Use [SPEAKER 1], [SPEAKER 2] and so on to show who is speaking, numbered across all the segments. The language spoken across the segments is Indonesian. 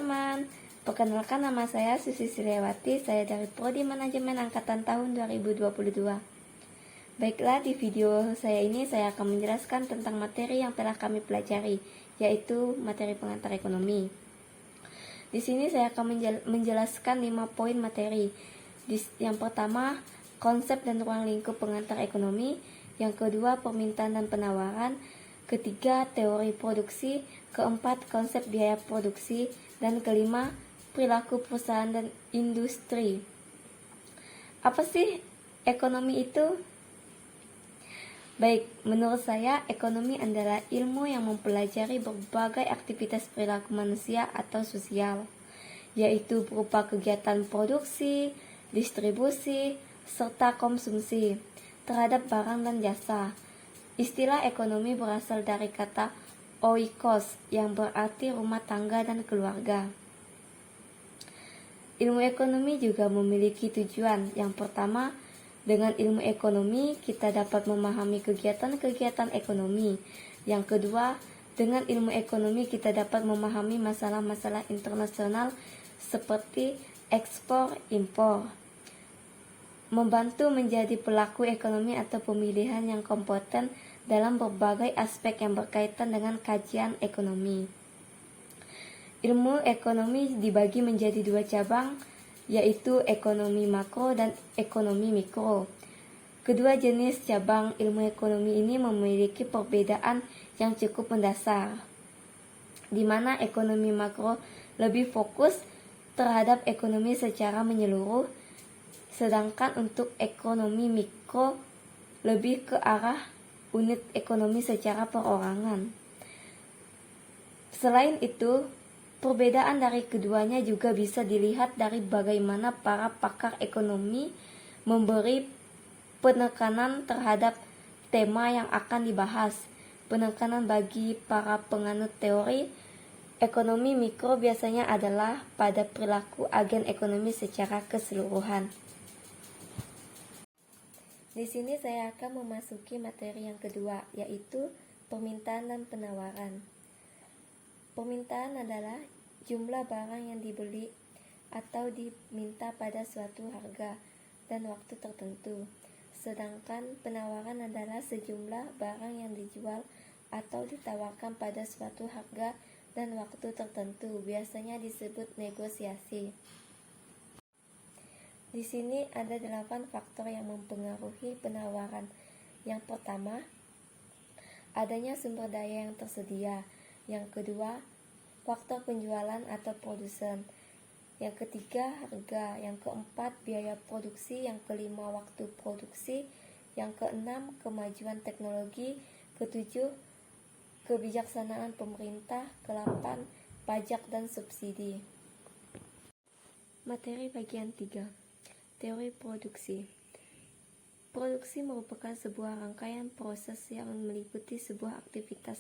[SPEAKER 1] teman-teman, perkenalkan nama saya Susi Sriawati, saya dari Prodi Manajemen Angkatan tahun 2022. Baiklah, di video saya ini saya akan menjelaskan tentang materi yang telah kami pelajari, yaitu materi pengantar ekonomi. Di sini saya akan menjelaskan 5 poin materi. Yang pertama, konsep dan ruang lingkup pengantar ekonomi. Yang kedua, permintaan dan penawaran. Ketiga, teori produksi. Keempat, konsep biaya produksi. Dan kelima, perilaku perusahaan dan industri. Apa sih ekonomi itu? Baik, menurut saya, ekonomi adalah ilmu yang mempelajari berbagai aktivitas perilaku manusia atau sosial, yaitu berupa kegiatan produksi, distribusi, serta konsumsi terhadap barang dan jasa. Istilah ekonomi berasal dari kata oikos yang berarti rumah tangga dan keluarga. Ilmu ekonomi juga memiliki tujuan. Yang pertama, dengan ilmu ekonomi kita dapat memahami kegiatan-kegiatan ekonomi. Yang kedua, dengan ilmu ekonomi kita dapat memahami masalah-masalah internasional seperti ekspor, impor. Membantu menjadi pelaku ekonomi atau pemilihan yang kompeten dalam berbagai aspek yang berkaitan dengan kajian ekonomi. Ilmu ekonomi dibagi menjadi 2 cabang, yaitu ekonomi makro dan ekonomi mikro. Kedua jenis cabang ilmu ekonomi ini memiliki perbedaan yang cukup mendasar, di mana ekonomi makro lebih fokus terhadap ekonomi secara menyeluruh, sedangkan untuk ekonomi mikro lebih ke arah unit ekonomi secara perorangan. Selain itu, perbedaan dari keduanya juga bisa dilihat dari bagaimana para pakar ekonomi memberi penekanan terhadap tema yang akan dibahas. Penekanan bagi para penganut teori ekonomi mikro biasanya adalah pada perilaku agen ekonomi secara keseluruhan. Di sini saya akan memasuki materi yang kedua, yaitu permintaan dan penawaran. Permintaan adalah jumlah barang yang dibeli atau diminta pada suatu harga dan waktu tertentu. Sedangkan penawaran adalah sejumlah barang yang dijual atau ditawarkan pada suatu harga dan waktu tertentu, biasanya disebut negosiasi. Di sini ada 8 faktor yang mempengaruhi penawaran. Yang pertama, adanya sumber daya yang tersedia. Yang kedua, faktor penjualan atau produsen. Yang ketiga, harga. Yang keempat, biaya produksi. Yang kelima, waktu produksi. Yang keenam, kemajuan teknologi. Ketujuh, kebijaksanaan pemerintah. Kedelapan, pajak dan subsidi. Materi bagian 3. Teori produksi. Produksi merupakan sebuah rangkaian proses yang meliputi sebuah aktivitas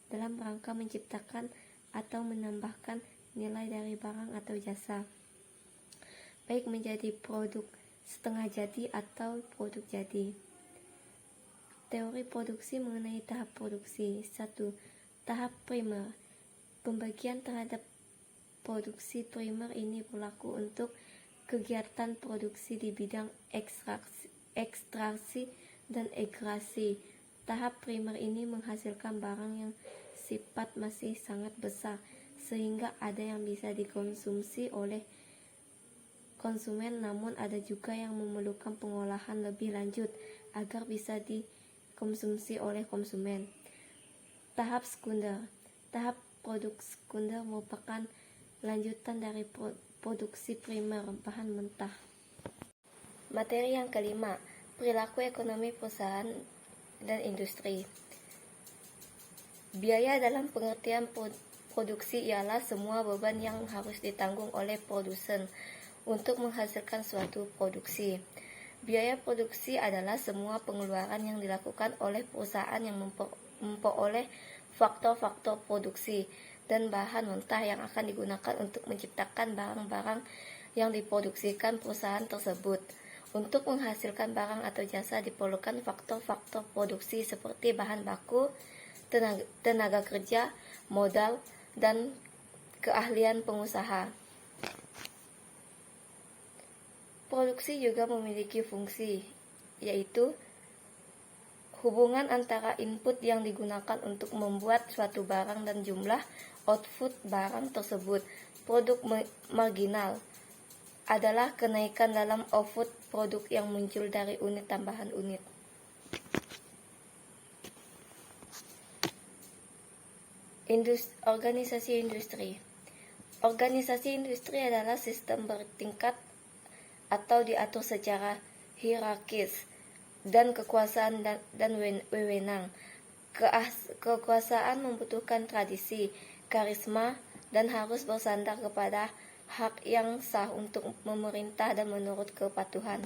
[SPEAKER 1] dalam rangka menciptakan atau menambahkan nilai dari barang atau jasa, baik menjadi produk setengah jadi atau produk jadi. Teori produksi mengenai tahap produksi. 1. Tahap primer. Pembagian terhadap produksi primer ini berlaku untuk kegiatan produksi di bidang ekstraksi dan integrasi. Tahap primer ini menghasilkan barang yang sifat masih sangat besar, sehingga ada yang bisa dikonsumsi oleh konsumen, namun ada juga yang memerlukan pengolahan lebih lanjut agar bisa dikonsumsi oleh konsumen. Tahap sekunder. Tahap produk sekunder merupakan lanjutan dari produksi primer bahan mentah. Materi yang kelima, perilaku ekonomi perusahaan dan industri. Biaya dalam pengertian produksi ialah semua beban yang harus ditanggung oleh produsen untuk menghasilkan suatu produksi. Biaya produksi adalah semua pengeluaran yang dilakukan oleh perusahaan yang memperoleh faktor-faktor produksi dan bahan mentah yang akan digunakan untuk menciptakan barang-barang yang diproduksikan perusahaan tersebut. Untuk menghasilkan barang atau jasa diperlukan faktor-faktor produksi seperti bahan baku, tenaga kerja, modal, dan keahlian pengusaha. Produksi juga memiliki fungsi, yaitu hubungan antara input yang digunakan untuk membuat suatu barang dan jumlah output barang tersebut. Produk marginal adalah kenaikan dalam output produk yang muncul dari unit tambahan unit. Organisasi industri. Organisasi industri adalah sistem bertingkat atau diatur secara hierarkis dan kekuasaan dan wewenang. Kekuasaan membutuhkan tradisi, karisma, dan harus bersandar kepada hak yang sah untuk memerintah dan menurut kepatuhan.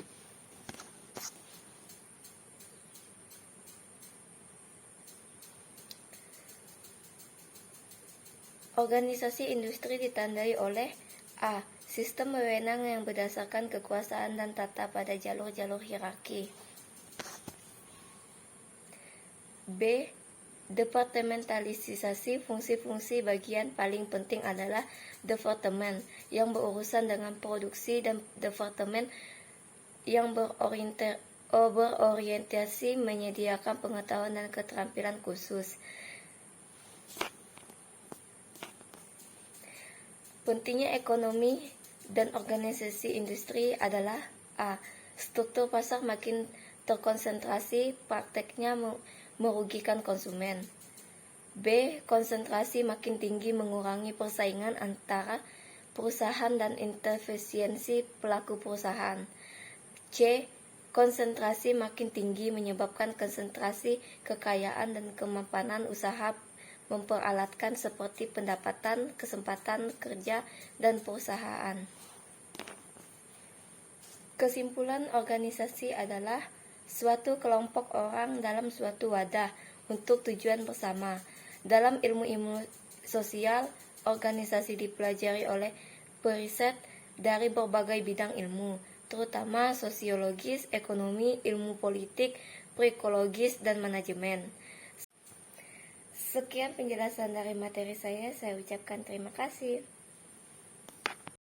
[SPEAKER 1] Organisasi industri ditandai oleh A. Sistem wewenang yang berdasarkan kekuasaan dan tata pada jalur-jalur hierarki. B. Departementalisasi fungsi-fungsi. Bagian paling penting adalah departemen yang berurusan dengan produksi dan departemen yang berorientasi menyediakan pengetahuan dan keterampilan khusus. Pentingnya ekonomi dan organisasi industri adalah A. Struktur pasar makin terkonsentrasi, prakteknya merugikan konsumen. B. Konsentrasi makin tinggi mengurangi persaingan antara perusahaan dan inefisiensi pelaku perusahaan. C. Konsentrasi makin tinggi menyebabkan konsentrasi kekayaan dan kemapanan usaha memperalatkan seperti pendapatan, kesempatan kerja, dan perusahaan. Kesimpulan organisasi adalah suatu kelompok orang dalam suatu wadah untuk tujuan bersama. Dalam ilmu-ilmu sosial, organisasi dipelajari oleh periset dari berbagai bidang ilmu, terutama sosiologis, ekonomi, ilmu politik, psikologis, dan manajemen. Sekian penjelasan dari materi saya ucapkan terima kasih.